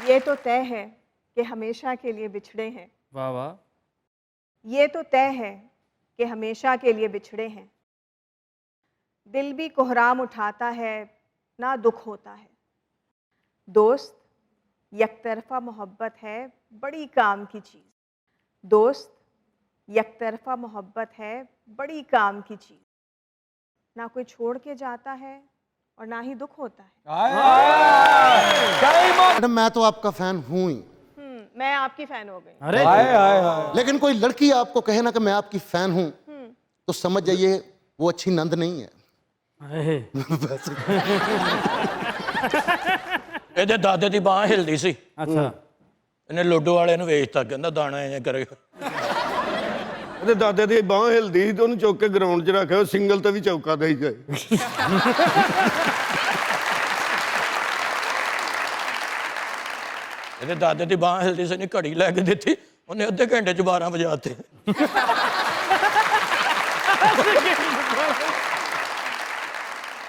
ये तो तय है कि हमेशा के लिए बिछड़े हैं। वाह वाह। ये तो तय है कि हमेशा के लिए बिछड़े हैं। दिल भी कोहराम उठाता है, ना दुख होता है। दोस्त, यकतरफा मोहब्बत है बड़ी काम की चीज़। दोस्त, यकतरफा मोहब्बत है बड़ी काम की चीज़। ना कोई छोड़ के जाता है और ना ही दुख होता है। मैडम मैं तो आपका फैन हूं ही, मैं आपकी फ़ैन हो गई। अरे लेकिन कोई लड़की आपको कहे ना कि मैं आपकी फैन हूं तो समझ जाइए वो अच्छी नंद नहीं है। अरे, ਇਹਦੇ ਦਾਦੇ ਦੀ ਬਾਹ ਹਿਲਦੀ ਸੀ। अच्छा ਇਹਨੇ ਲੋਡੋ ਵਾਲੇ ਨੂੰ ਵੇਚਤਾ, ਕਹਿੰਦਾ ਦਾਣਾ ਐਂ ਕਰੇਗਾ। ਉਹਦੇ ਦਾਦੇ ਦੀ ਬਾਂਹ ਹਿਲਦੀ ਸੀ ਤੇ ਉਹਨੂੰ ਚੁੱਕ ਕੇ ਗਰਾਊਂਡ 'ਚ ਰੱਖਿਆ, ਉਹ ਸਿੰਗਲ ਤੇ ਵੀ ਚੌਕਾ ਦੇਈ ਗਏ। ਇਹਦੇ ਦਾਦੇ ਦੀ ਬਾਹ ਹਿਲਦੀ ਸੀ, ਇਹਨੇ ਘੜੀ ਲੈ ਕੇ ਦਿੱਤੀ, ਉਹਨੇ ਅੱਧੇ ਘੰਟੇ 'ਚ 12 ਵਜਾਤੇ।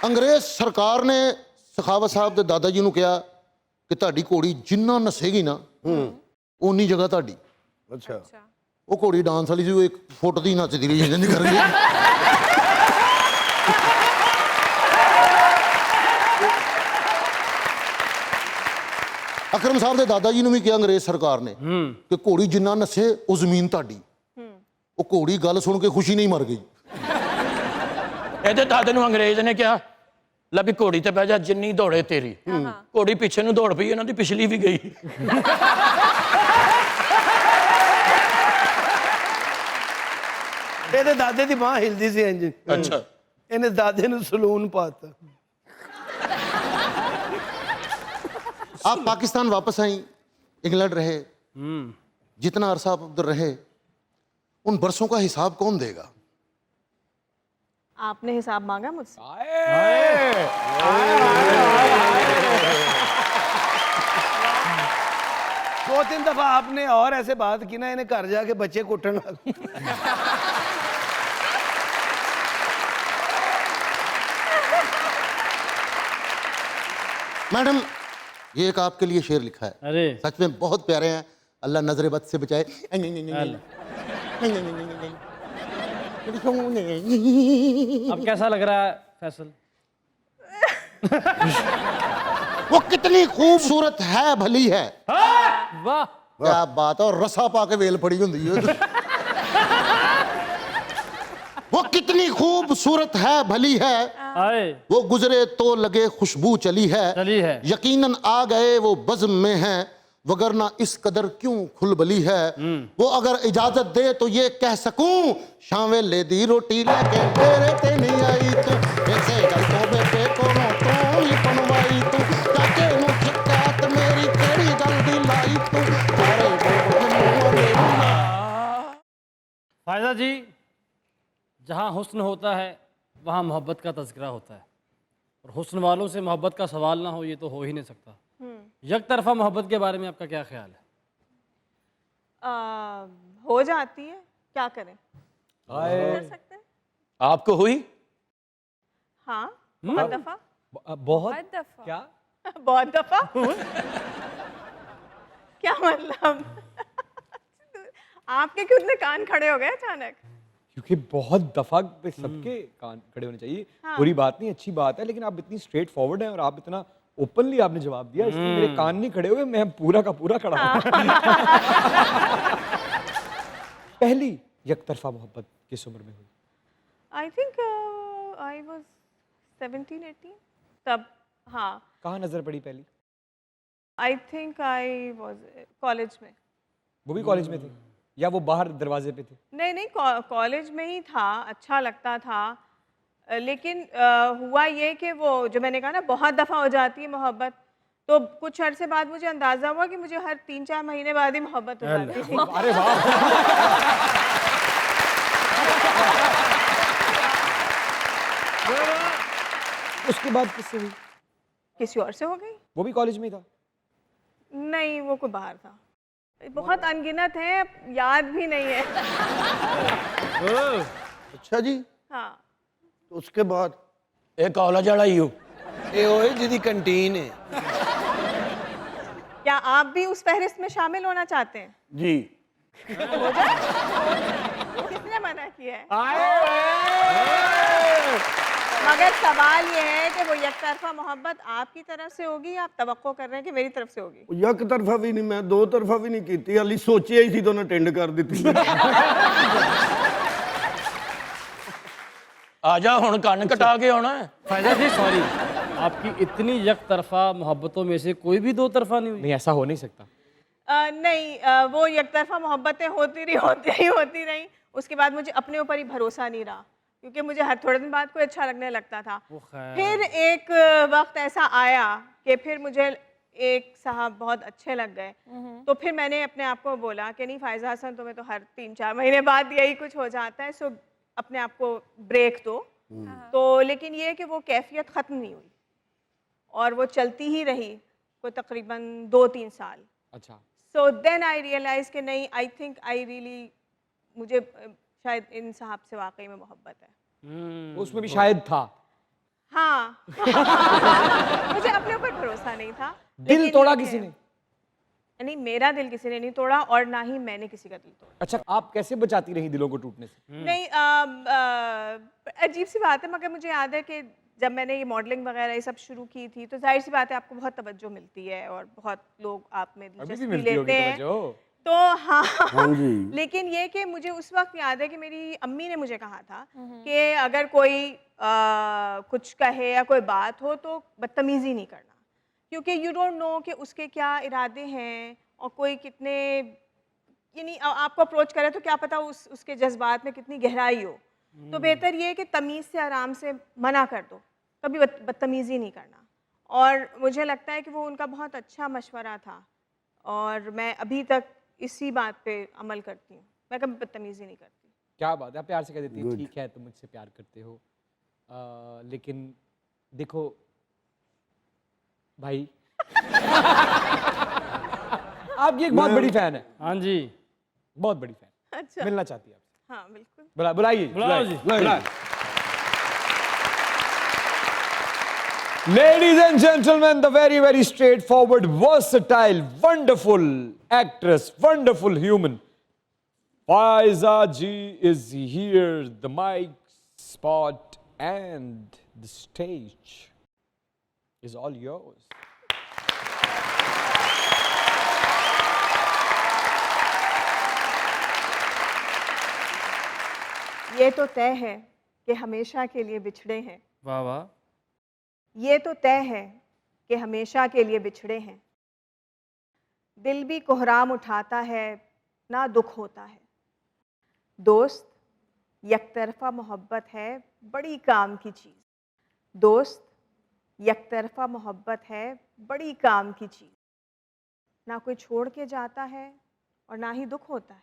अंग्रेज सरकार ने सखावत साहब के दादा जी ਨੂੰ ਕਿਹਾ ਕਿ ਤੁਹਾਡੀ ਘੋੜੀ ਜਿੰਨਾ ਨਸੇਗੀ ਨਾ ਉਨੀ ਜਗ੍ਹਾ ਤੁਹਾਡੀ। ਅੱਛਾ ਉਹ ਘੋੜੀ ਡਾਂਸ ਵਾਲੀ ਸੀ, ਉਹ 1 ਫੁੱਟ ਦੀ ਨੱਚਦੀ ਰਹੀ ਜਿੰਨੀ ਕਰ ਗਈ। ਅਕਰਮ ਸਾਹਿਬ ਦੇ ਦਾਦਾ ਜੀ ਨੂੰ ਵੀ ਕਿਹਾ ਅੰਗਰੇਜ਼ ਸਰਕਾਰ ਨੇ ਕਿ ਘੋੜੀ ਜਿੰਨਾ ਨੱਸੇ ਉਹ ਜ਼ਮੀਨ ਤੁਹਾਡੀ। ਉਹ ਘੋੜੀ ਗੱਲ ਸੁਣ ਕੇ ਖੁਸ਼ੀ ਨਹੀਂ ਮਰ ਗਈ। ਇਹਦੇ ਦਾਦੇ ਨੂੰ ਅੰਗਰੇਜ਼ ਨੇ ਕਿਹਾ, ਲੈ ਵੀ ਘੋੜੀ ਤੇ ਬਹਿ ਜਾ, ਜਿੰਨੀ ਦੌੜੇ ਤੇਰੀ। ਘੋੜੀ ਪਿੱਛੇ ਨੂੰ ਦੌੜ ਪਈ, ਇਹਨਾਂ ਦੀ ਪਿਛਲੀ ਵੀ ਗਈ। ਇਹਦੇ ਦਾਦੇ ਦੀ ਬਾਂਹ ਹਿਲਦੀ ਸੀ ਇੰਜ। ਅੱਛਾ, ਇਹਨੇ ਦਾਦੇ ਨੂੰ ਸਲੂਨ ਪਾਤਾ। आप पाकिस्तान वापस आई, इंग्लैंड रहे, जितना अरसा आप उधर रहे उन बरसों का हिसाब कौन देगा? आपने हिसाब मांगा मुझसे? 2-3 दफा आपने और ऐसे बात की ना, इन्हें घर जाके बच्चे कुटन लग। मैडम ये एक आपके लिए शेर लिखा है, अरे सच में बहुत प्यारे हैं। अल्लाह नजर बद से बचाए। अब कैसा लग रहा है फैसल? वो कितनी खूबसूरत है भली है। वाह क्या बात है, और रसा पा के वेल पड़ी होंदी है। वो कितनी खूबसूरत है भली है, आए वो गुजरे तो लगे खुशबू चली है। चली है। यकीनन आ गए वो बज़्म में है, वगरना इस कदर क्यों खुलबली है। वो अगर इजाजत दे तो ये कह सकूं, शामे ले दी रोटी लेके तेरे ते नहीं आई तू। ऐसे गल तो बेटे कोनो तो ही बनवाई तू, चाचे नु शिकायत मेरी केड़ी गल दी लाई तू। सारे बोल मेरी फायदा जी, जहाँ हुस्न होता है वहाँ मोहब्बत का तज़किरा होता है, और हुस्न वालों से मोहब्बत का सवाल ना हो ये तो हो ही नहीं सकता। एक तरफा मोहब्बत के बारे में आपका क्या ख्याल है? हो जाती है, क्या करें, कर सकते हैं। आपको हुई? हाँ, बहुत दफा। बहुत दफा क्या? बहुत दफा। क्या मतलब? आपके क्यों इतने कान खड़े हो गए अचानक? क्योंकि बहुत दफा पे सबके कान खड़े होने चाहिए। हाँ। बुरी बात नहीं, अच्छी बात है, लेकिन आप इतनी स्ट्रेट फॉरवर्ड हैं और आप इतना ओपनली आपने जवाब दिया, इसलिए मेरे कान नहीं खड़े हुए, मैं पूरा का पूरा खड़ा हूँ। पहली यकतरफा मोहब्बत किस उम्र में हुई? आई थिंक आई वाज 17-18 तब। हाँ, कहाँ नजर पड़ी पहली? I think I was college में। वो भी कॉलेज में थे या वो बाहर दरवाजे पे थे? नहीं, कॉलेज में ही था, अच्छा लगता था। लेकिन हुआ ये कि वो जो मैंने कहा ना बहुत दफ़ा हो जाती है मोहब्बत, तो कुछ अरसे बाद मुझे अंदाज़ा हुआ कि मुझे हर 3-4 महीने बाद ही मोहब्बत हो जाती थी। अरे वाह। उसके बाद किससे हुई? किसी और से हो गई? वो भी कॉलेज में ही था? नहीं, वो कोई बाहर था। बहुत अनगिनत है, याद भी नहीं है। अच्छा जी, हाँ, तो उसके बाद ਇਹ ਕਾਲਜ ਵਾਲਾ ਹੀ ਹੋ। ਇਹ ਹੋਏ ਜਿਹਦੀ ਕੰਟੀਨ ਹੈ। क्या आप भी उस फहरिस्त में शामिल होना चाहते हैं? जी हो जाए? किसने मना किया है? मगर सवाल ये है कि वो यकतरफा मोहब्बत आपकी तरफ से होगी या आप तवक्को कर रहे हैं कि मेरी तरफ से होगी? ਇੱਕ ਤਰਫਾ ਵੀ ਨਹੀਂ, ਮੈਂ ਦੋ ਤਰਫਾ ਵੀ ਨਹੀਂ ਕੀਤੀ, ਹਾਲੀ ਸੋਚਿਆ ਹੀ ਸੀ ਤਾਂ ਉਹਨੇ ਟੈਂਡ ਕਰ ਦਿੱਤੀ। ਆ ਜਾ ਹੁਣ ਕੰਨ ਕਟਾ ਕੇ ਆਉਣਾ ਹੈ। फैजा जी सॉरी, आपकी इतनी यक तरफा मोहब्बतों में से कोई भी दो तरफा नहीं हुई? नहीं, ऐसा हो नहीं सकता। नहीं, वो यकतरफा मोहब्बतें होती रही। उसके बाद मुझे अपने ऊपर ही भरोसा नहीं रहा, क्योंकि मुझे हर थोड़े दिन बाद कोई अच्छा लगने लगता था। फिर एक वक्त ऐसा आया कि फिर मुझे एक साहब बहुत अच्छे लग गए, तो फिर मैंने अपने आप को बोला कि नहीं फ़ायज़ा हसन, तुम्हें तो हर 3-4 महीने बाद यही कुछ हो जाता है, सो अपने आप को ब्रेक दो। तो लेकिन ये कि वो कैफियत ख़त्म नहीं हुई और वो चलती ही रही कोई तकरीबन 2-3 साल। अच्छा, सो देन आई रियलाइज़ कि नहीं, आई थिंक आई रियली, मुझे शायद इन साहब से वाकई में मोहब्बत है। उसमें भी शायद था। हाँ मुझे अपने ऊपर भरोसा नहीं था। दिल लेकिन तोड़ा ये किसी है- ने? नहीं, मेरा दिल किसी ने नहीं तोड़ा और ना ही मैंने किसी का दिल तोड़ा। अच्छा, आप कैसे बचाती रही दिलों को टूटने से? नहीं, अजीब सी बात है, मगर मुझे याद है कि जब मैंने ये मॉडलिंग वगैरह ये सब शुरू की थी, तो जाहिर सी बात है आपको बहुत तवज्जो मिलती है और बहुत लोग आप में अभी भी दिलचस्पी मिलती होगी लेते हैं। तवज्जो। तो हाँ लेकिन ये कि मुझे उस वक्त याद है कि मेरी अम्मी ने मुझे कहा था कि अगर कोई कुछ कहे या कोई बात हो तो बदतमीज़ी नहीं करना, क्योंकि यू डोंट नो कि उसके क्या इरादे हैं और कोई कितने, यानी आपको अप्रोच करे तो क्या पता उसके जज्बात में कितनी गहराई हो। तो बेहतर ये है कि तमीज़ से आराम से मना कर दो, कभी बदतमीज़ी नहीं करना। और मुझे लगता है कि वो उनका बहुत अच्छा मशवरा था और मैं अभी तक इसी बात पे अमल करती हूँ। मैं कभी बदतमीज़ी नहीं करती। क्या बात है, आप प्यार से कह देती हैं ठीक है तुम मुझसे प्यार करते हो, लेकिन देखो भाई आपकी एक बहुत बड़ी फैन है, हाँ जी, बहुत बड़ी फैन, अच्छा, मिलना चाहती है आपसे। हाँ बिल्कुल। बुलाइए बुलाओ जी। Ladies and gentlemen, the very, very straightforward, versatile, wonderful actress, wonderful human, Faiza ji is here. The mic, spot, and the stage is all yours. ये तो तय है कि हमेशा के लिए बिछड़े हैं। वाह वाह। ये तो तय है कि हमेशा के लिए बिछड़े हैं। दिल भी कोहराम उठाता है, ना दुख होता है। दोस्त, यकतरफा मोहब्बत है बड़ी काम की चीज़। दोस्त, यकतरफा मोहब्बत है बड़ी काम की चीज़। ना कोई छोड़ के जाता है और ना ही दुख होता है।